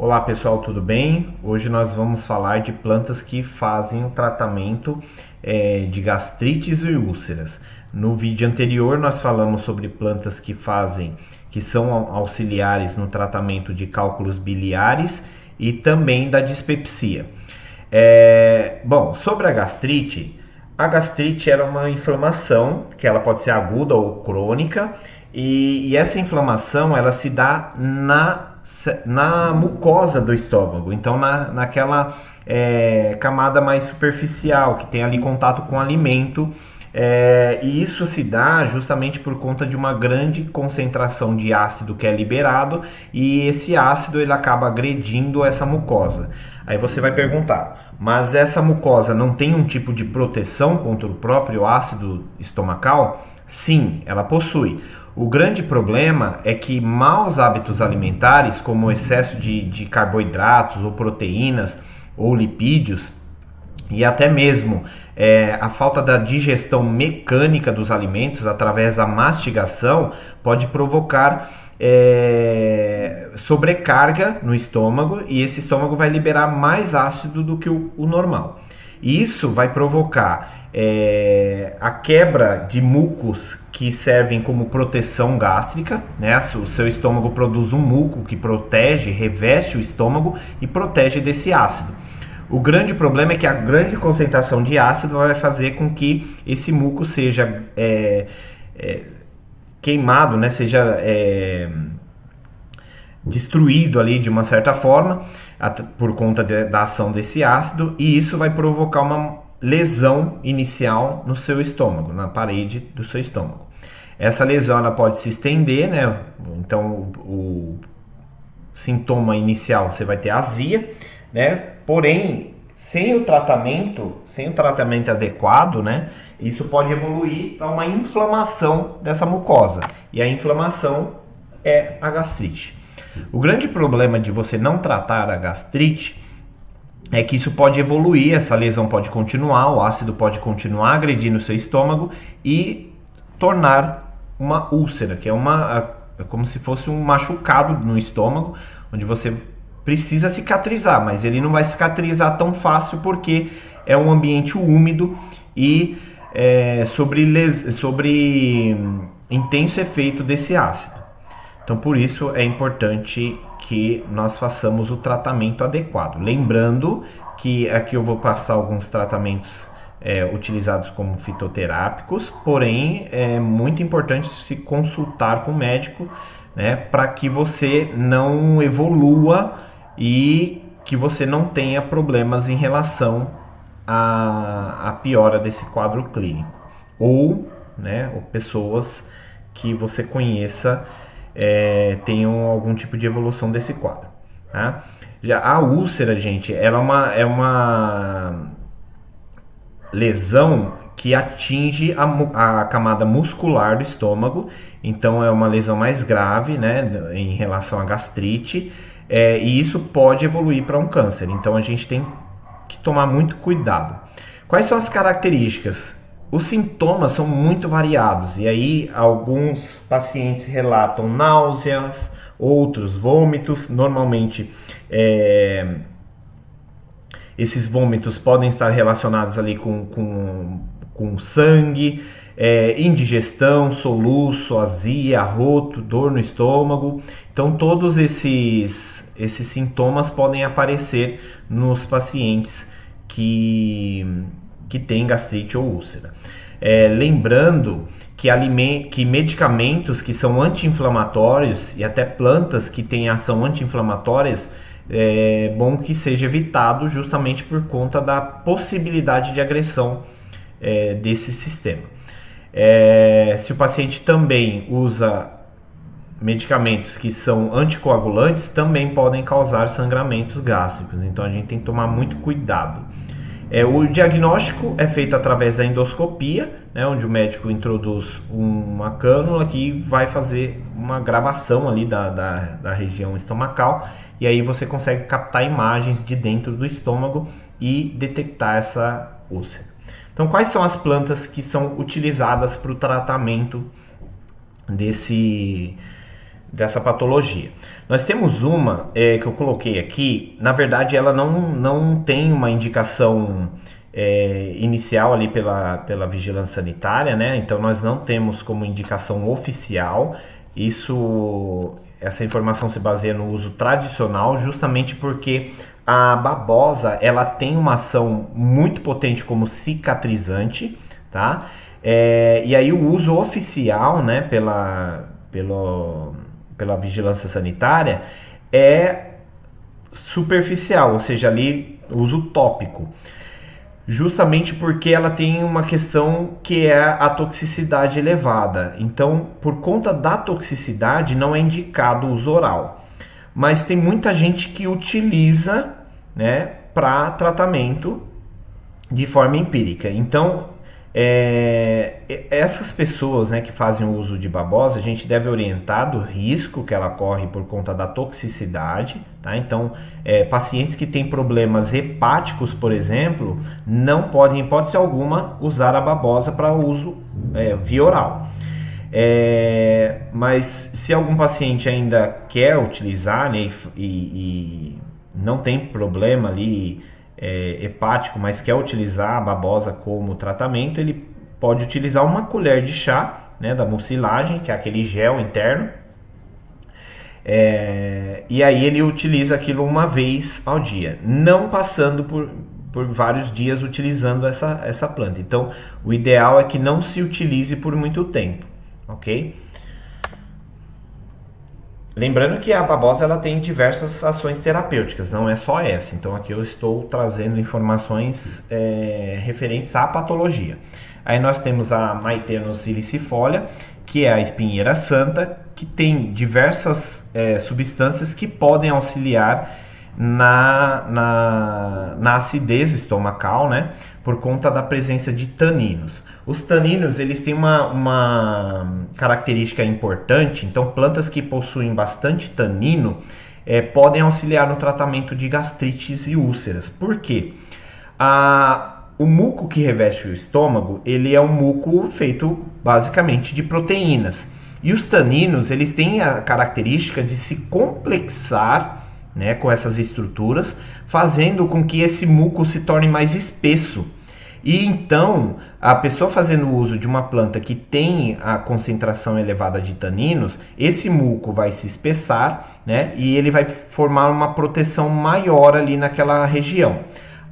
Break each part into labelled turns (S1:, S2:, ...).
S1: Olá pessoal, tudo bem? Hoje nós vamos falar de plantas que fazem o tratamento de gastrites e úlceras. No vídeo anterior nós falamos sobre plantas que são auxiliares no tratamento de cálculos biliares e também da dispepsia. Bom, sobre a gastrite era uma inflamação que ela pode ser aguda ou crônica e essa inflamação ela se dá na mucosa do estômago, então naquela camada mais superficial que tem ali contato com o alimento, e isso se dá justamente por conta de uma grande concentração de ácido que é liberado, e esse ácido ele acaba agredindo essa mucosa. Aí você vai perguntar, mas essa mucosa não tem um tipo de proteção contra o próprio ácido estomacal? Sim, ela possui. O grande problema é que maus hábitos alimentares, como o excesso de carboidratos ou proteínas ou lipídios, e até mesmo a falta da digestão mecânica dos alimentos através da mastigação, pode provocar sobrecarga no estômago, e esse estômago vai liberar mais ácido do que o normal. Isso vai provocar a quebra de mucos que servem como proteção gástrica, né? O seu estômago produz um muco que protege, reveste o estômago e protege desse ácido. O grande problema é que a grande concentração de ácido vai fazer com que esse muco seja queimado, né? Seja destruído ali de uma certa forma por conta da ação desse ácido, e isso vai provocar uma lesão inicial no seu estômago, na parede do seu estômago. Essa lesão ela pode se estender, né? Então o sintoma inicial você vai ter azia, né? Porém, sem o tratamento adequado, né? Isso pode evoluir para uma inflamação dessa mucosa, e a inflamação é a gastrite. O grande problema de você não tratar a gastrite é que isso pode evoluir, essa lesão pode continuar, o ácido pode continuar agredindo o seu estômago e tornar uma úlcera, que é como se fosse um machucado no estômago, onde você precisa cicatrizar, mas ele não vai cicatrizar tão fácil porque é um ambiente úmido e sobre intenso efeito desse ácido. Então, por isso é importante que nós façamos o tratamento adequado. Lembrando que aqui eu vou passar alguns tratamentos utilizados como fitoterápicos, porém é muito importante se consultar com o médico, né, para que você não evolua e que você não tenha problemas em relação à piora desse quadro clínico. Ou pessoas que você conheça tenham algum tipo de evolução desse quadro, tá? Já a úlcera, gente, ela é uma lesão que atinge a camada muscular do estômago, então é uma lesão mais grave, né, em relação à gastrite, e isso pode evoluir para um câncer, então a gente tem que tomar muito cuidado. Quais são as características? Os sintomas são muito variados, e aí alguns pacientes relatam náuseas, outros vômitos. Normalmente esses vômitos podem estar relacionados ali com sangue, indigestão, soluço, azia, arroto, dor no estômago. Então todos esses sintomas podem aparecer nos pacientes que tem gastrite ou úlcera. Lembrando que medicamentos que são anti-inflamatórios e até plantas que têm ação anti-inflamatórias, é bom que seja evitado justamente por conta da possibilidade de agressão desse sistema. Se o paciente também usa medicamentos que são anticoagulantes, também podem causar sangramentos gástricos, então a gente tem que tomar muito cuidado. O diagnóstico é feito através da endoscopia, né, onde o médico introduz uma cânula que vai fazer uma gravação ali da região estomacal, e aí você consegue captar imagens de dentro do estômago e detectar essa úlcera. Então, quais são as plantas que são utilizadas para o tratamento dessa patologia. Nós temos uma que eu coloquei aqui, na verdade ela não tem uma indicação inicial ali pela vigilância sanitária, né? Então nós não temos como indicação oficial. Essa informação se baseia no uso tradicional, justamente porque a babosa ela tem uma ação muito potente como cicatrizante, tá? E aí o uso oficial, né, pela vigilância sanitária é superficial, ou seja, ali uso tópico. Justamente porque ela tem uma questão que é a toxicidade elevada. Então, por conta da toxicidade, não é indicado o uso oral. Mas tem muita gente que utiliza, né, para tratamento de forma empírica. Então, essas pessoas, né, que fazem o uso de babosa, a gente deve orientar do risco que ela corre por conta da toxicidade, tá? Então, pacientes que têm problemas hepáticos, por exemplo, não podem, em hipótese alguma, usar a babosa para uso via oral. Mas se algum paciente ainda quer utilizar, né, e não tem problema ali hepático, mas quer utilizar a babosa como tratamento, ele pode utilizar uma colher de chá, né, da mucilagem, que é aquele gel interno, e aí ele utiliza aquilo uma vez ao dia, não passando por vários dias utilizando essa planta. Então, o ideal é que não se utilize por muito tempo, ok? Lembrando que a babosa ela tem diversas ações terapêuticas, não é só essa. Então aqui eu estou trazendo informações referentes à patologia. Aí nós temos a Maiternus ilicifolia, que é a espinheira santa, que tem diversas substâncias que podem auxiliar na acidez estomacal, né, por conta da presença de taninos. Os taninos eles têm uma característica importante, então plantas que possuem bastante tanino podem auxiliar no tratamento de gastrites e úlceras. Por quê? O muco que reveste o estômago, ele é um muco feito basicamente de proteínas. E os taninos, eles têm a característica de se complexar, né, com essas estruturas, fazendo com que esse muco se torne mais espesso. E então, a pessoa fazendo uso de uma planta que tem a concentração elevada de taninos, esse muco vai se espessar, né, e ele vai formar uma proteção maior ali naquela região.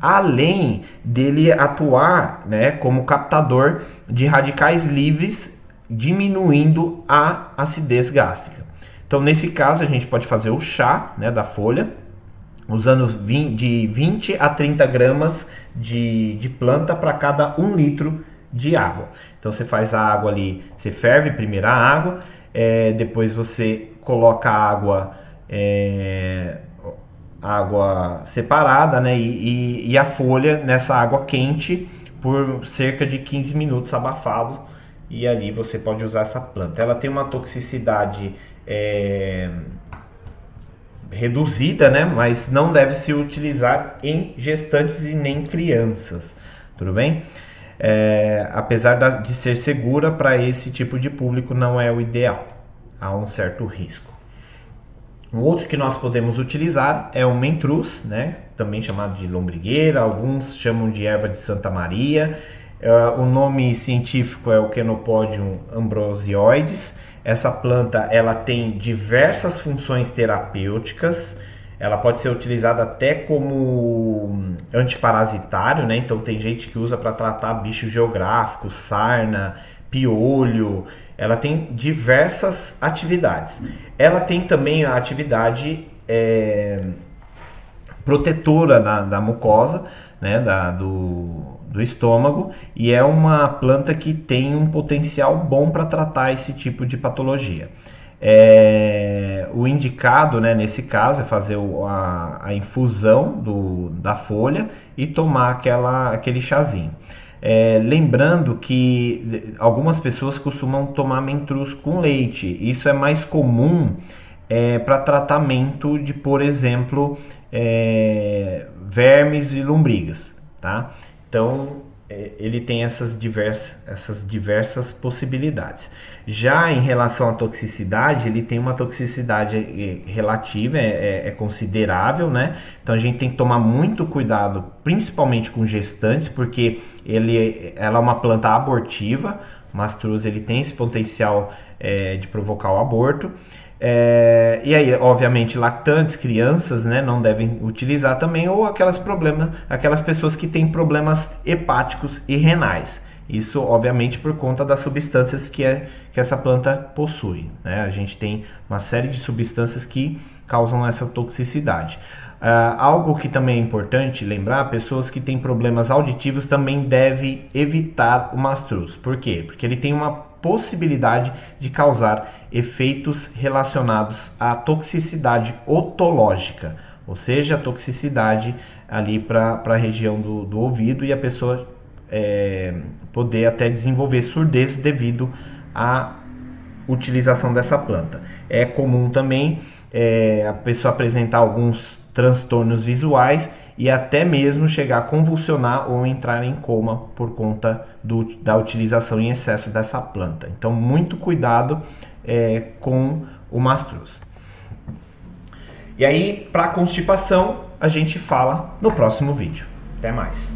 S1: Além dele atuar, né, como captador de radicais livres, diminuindo a acidez gástrica. Então, nesse caso, a gente pode fazer o chá, né, da folha, usando de 20 a 30 gramas de planta para cada 1 litro de água. Então, você faz a água ali, você ferve primeiro a água, depois você coloca a água separada, né, e a folha nessa água quente por cerca de 15 minutos abafado, e ali você pode usar essa planta. Ela tem uma toxicidade reduzida, né? Mas não deve se utilizar em gestantes e nem crianças, tudo bem? Apesar de ser segura, para esse tipo de público não é o ideal, há um certo risco. O outro que nós podemos utilizar é o mentruz, né? Também chamado de lombrigueira, alguns chamam de erva de Santa Maria. O nome científico é o Chenopodium ambrosioides. Essa planta ela tem diversas funções terapêuticas. Ela pode ser utilizada até como antiparasitário, né? Então tem gente que usa para tratar bicho geográfico, sarna, piolho. Ela tem diversas atividades. Ela tem também a atividade protetora da mucosa, né? Do estômago, e é uma planta que tem um potencial bom para tratar esse tipo de patologia. O indicado, né, nesse caso é fazer a infusão da folha e tomar aquele chazinho. Lembrando que algumas pessoas costumam tomar mentruz com leite. Isso é mais comum para tratamento de, por exemplo, vermes e lombrigas, tá? Então, ele tem essas diversas possibilidades. Já em relação à toxicidade, ele tem uma toxicidade relativa, é considerável, né? Então a gente tem que tomar muito cuidado, principalmente com gestantes, porque ela é uma planta abortiva. O mastruz ele tem esse potencial de provocar o aborto. E aí, obviamente, lactantes, crianças, né, não devem utilizar também, ou aquelas pessoas que têm problemas hepáticos e renais. Isso, obviamente, por conta das substâncias que essa planta possui, né? A gente tem uma série de substâncias que causam essa toxicidade. Algo que também é importante lembrar, pessoas que têm problemas auditivos também devem evitar o mastruz. Por quê? Porque ele tem uma possibilidade de causar efeitos relacionados à toxicidade otológica, ou seja, a toxicidade ali para a região do ouvido, e a pessoa poder até desenvolver surdez devido à utilização dessa planta. É comum também a pessoa apresentar alguns transtornos visuais e até mesmo chegar a convulsionar ou entrar em coma por conta da utilização em excesso dessa planta. Então, muito cuidado com o mastruz. E aí, para constipação, a gente fala no próximo vídeo. Até mais!